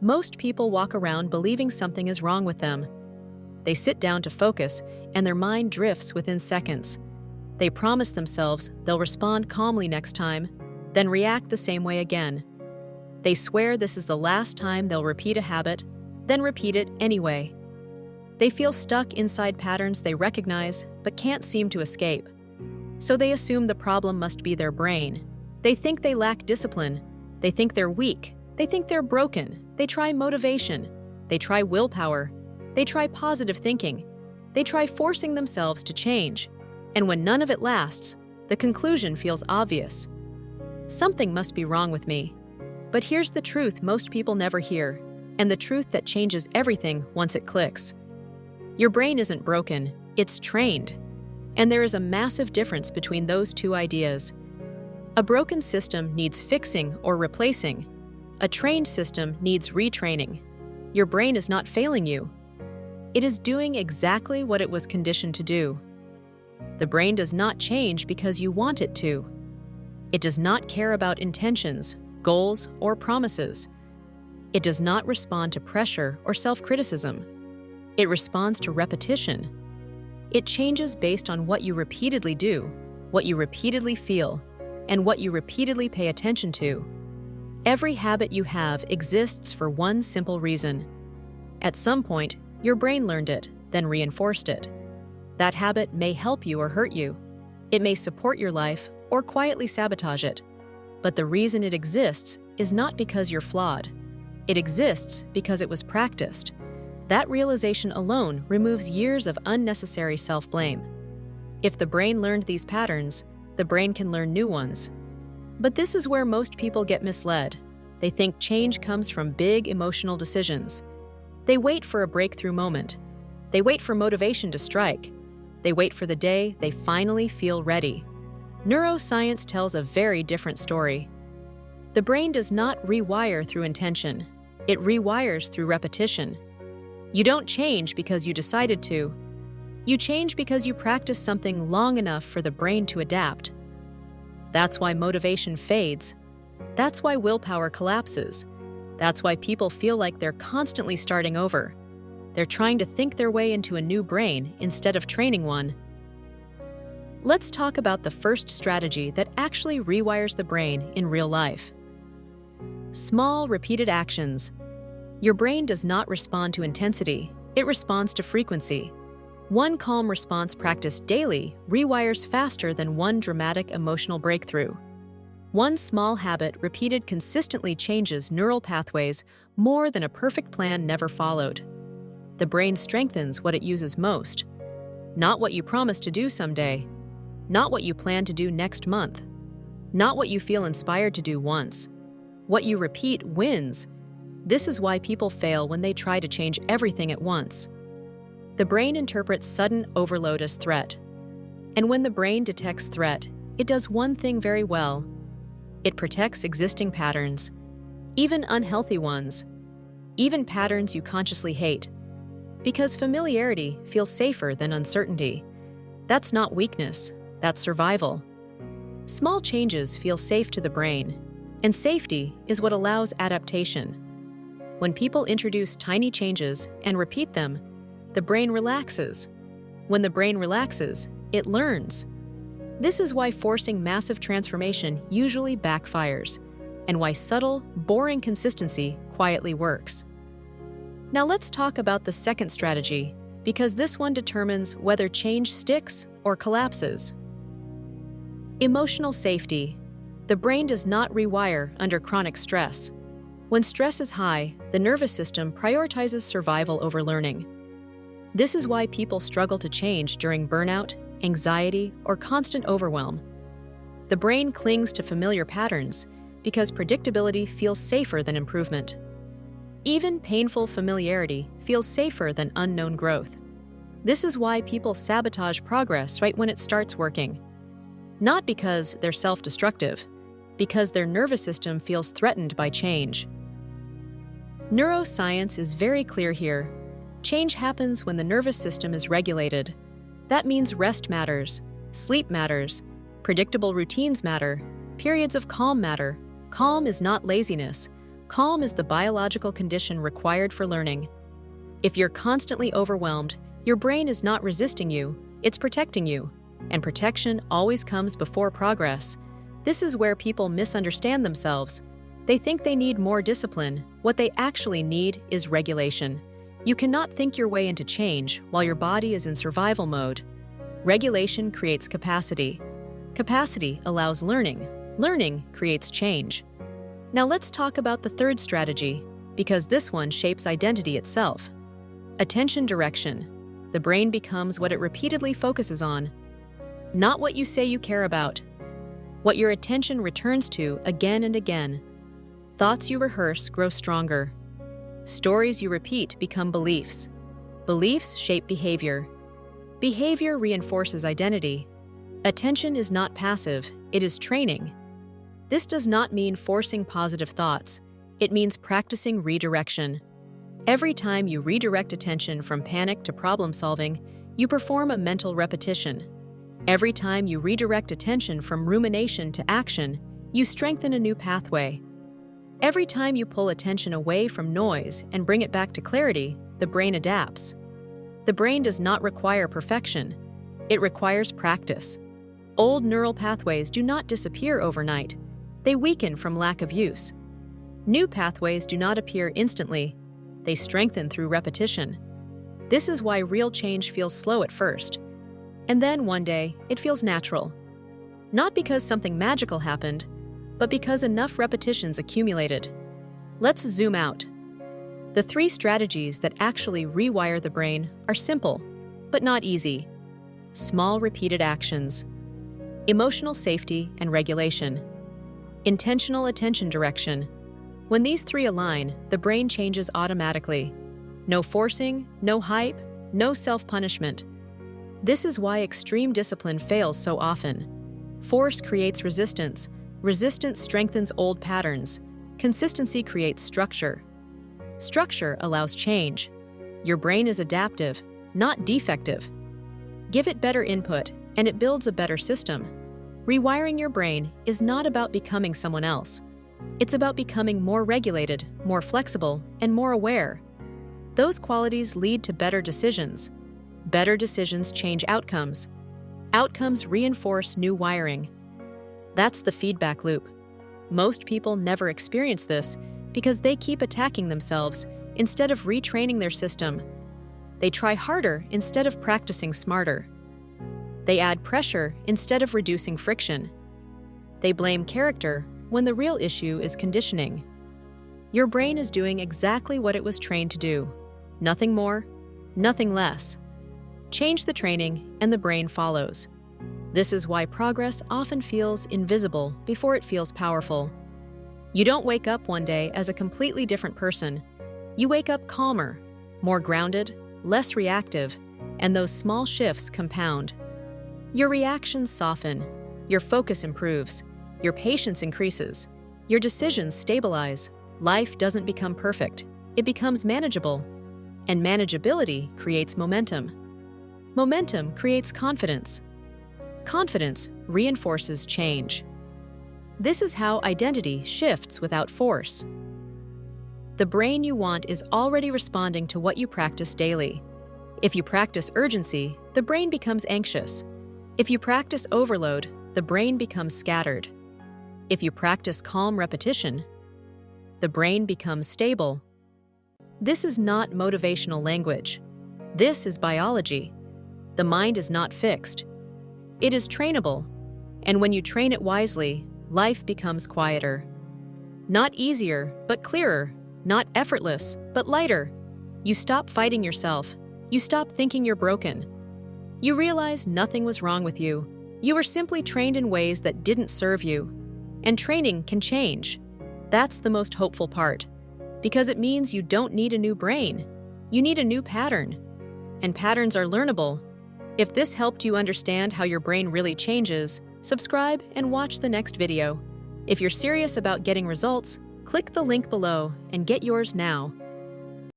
Most people walk around believing something is wrong with them. They sit down to focus, and their mind drifts within seconds. They promise themselves they'll respond calmly next time, then react the same way again. They swear this is the last time they'll repeat a habit, then repeat it anyway. They feel stuck inside patterns they recognize but can't seem to escape. So they assume the problem must be their brain. They think they lack discipline. They think they're weak. They think they're broken. They try motivation. They try willpower. They try positive thinking. They try forcing themselves to change. And when none of it lasts, the conclusion feels obvious. Something must be wrong with me. But here's the truth most people never hear, and the truth that changes everything once it clicks. Your brain isn't broken, it's trained. And there is a massive difference between those two ideas. A broken system needs fixing or replacing. A trained system needs retraining. Your brain is not failing you. It is doing exactly what it was conditioned to do. The brain does not change because you want it to. It does not care about intentions, goals, or promises. It does not respond to pressure or self-criticism. It responds to repetition. It changes based on what you repeatedly do, what you repeatedly feel, and what you repeatedly pay attention to. Every habit you have exists for one simple reason. At some point, your brain learned it, then reinforced it. That habit may help you or hurt you. It may support your life or quietly sabotage it. But the reason it exists is not because you're flawed. It exists because it was practiced. That realization alone removes years of unnecessary self-blame. If the brain learned these patterns, the brain can learn new ones. But this is where most people get misled. They think change comes from big emotional decisions. They wait for a breakthrough moment. They wait for motivation to strike. They wait for the day they finally feel ready. Neuroscience tells a very different story. The brain does not rewire through intention. It rewires through repetition. You don't change because you decided to. You change because you practice something long enough for the brain to adapt. That's why motivation fades. That's why willpower collapses. That's why people feel like they're constantly starting over. They're trying to think their way into a new brain instead of training one. Let's talk about the first strategy that actually rewires the brain in real life. Small, repeated actions. Your brain does not respond to intensity, it responds to frequency. One calm response practiced daily rewires faster than one dramatic emotional breakthrough. One small habit repeated consistently changes neural pathways more than a perfect plan never followed. The brain strengthens what it uses most, not what you promise to do someday, not what you plan to do next month, not what you feel inspired to do once. What you repeat wins. This is why people fail when they try to change everything at once. The brain interprets sudden overload as threat. And when the brain detects threat, it does one thing very well. It protects existing patterns, even unhealthy ones, even patterns you consciously hate. Because familiarity feels safer than uncertainty. That's not weakness, that's survival. Small changes feel safe to the brain, and safety is what allows adaptation. When people introduce tiny changes and repeat them, the brain relaxes. When the brain relaxes, it learns. This is why forcing massive transformation usually backfires, and why subtle, boring consistency quietly works. Now let's talk about the second strategy, because this one determines whether change sticks or collapses. Emotional safety. The brain does not rewire under chronic stress. When stress is high, the nervous system prioritizes survival over learning. This is why people struggle to change during burnout, anxiety, or constant overwhelm. The brain clings to familiar patterns because predictability feels safer than improvement. Even painful familiarity feels safer than unknown growth. This is why people sabotage progress right when it starts working. Not because they're self-destructive, because their nervous system feels threatened by change. Neuroscience is very clear here. Change happens when the nervous system is regulated. That means rest matters, sleep matters, predictable routines matter, periods of calm matter. Calm is not laziness. Calm is the biological condition required for learning. If you're constantly overwhelmed, your brain is not resisting you, it's protecting you. And protection always comes before progress. This is where people misunderstand themselves. They think they need more discipline. What they actually need is regulation. You cannot think your way into change while your body is in survival mode. Regulation creates capacity. Capacity allows learning. Learning creates change. Now let's talk about the third strategy, because this one shapes identity itself. Attention direction. The brain becomes what it repeatedly focuses on. Not what you say you care about. What your attention returns to again and again. Thoughts you rehearse grow stronger. Stories you repeat become beliefs. Beliefs shape behavior. Behavior reinforces identity. Attention is not passive, it is training. This does not mean forcing positive thoughts. It means practicing redirection. Every time you redirect attention from panic to problem solving, you perform a mental repetition. Every time you redirect attention from rumination to action, you strengthen a new pathway. Every time you pull attention away from noise and bring it back to clarity, the brain adapts. The brain does not require perfection. It requires practice. Old neural pathways do not disappear overnight. They weaken from lack of use. New pathways do not appear instantly. They strengthen through repetition. This is why real change feels slow at first. And then one day, it feels natural. Not because something magical happened, but because enough repetitions accumulated. Let's zoom out. The 3 strategies that actually rewire the brain are simple, but not easy. Small repeated actions. Emotional safety and regulation. Intentional attention direction. When these 3 align, the brain changes automatically. No forcing, no hype, no self-punishment. This is why extreme discipline fails so often. Force creates resistance. Resistance strengthens old patterns. Consistency creates structure. Structure allows change. Your brain is adaptive, not defective. Give it better input, and it builds a better system. Rewiring your brain is not about becoming someone else. It's about becoming more regulated, more flexible, and more aware. Those qualities lead to better decisions. Better decisions change outcomes. Outcomes reinforce new wiring. That's the feedback loop. Most people never experience this because they keep attacking themselves instead of retraining their system. They try harder instead of practicing smarter. They add pressure instead of reducing friction. They blame character when the real issue is conditioning. Your brain is doing exactly what it was trained to do. Nothing more, nothing less. Change the training and the brain follows. This is why progress often feels invisible before it feels powerful. You don't wake up one day as a completely different person. You wake up calmer, more grounded, less reactive, and those small shifts compound. Your reactions soften, your focus improves, your patience increases, your decisions stabilize. Life doesn't become perfect, it becomes manageable. And manageability creates momentum. Momentum creates confidence. Confidence reinforces change. This is how identity shifts without force. The brain you want is already responding to what you practice daily. If you practice urgency, the brain becomes anxious. If you practice overload, the brain becomes scattered. If you practice calm repetition, the brain becomes stable. This is not motivational language. This is biology. The mind is not fixed. It is trainable, and when you train it wisely, life becomes quieter. Not easier, but clearer. Not effortless, but lighter. You stop fighting yourself. You stop thinking you're broken. You realize nothing was wrong with you. You were simply trained in ways that didn't serve you. And training can change. That's the most hopeful part, because it means you don't need a new brain. You need a new pattern. And patterns are learnable. If this helped you understand how your brain really changes, subscribe and watch the next video. If you're serious about getting results, click the link below and get yours now.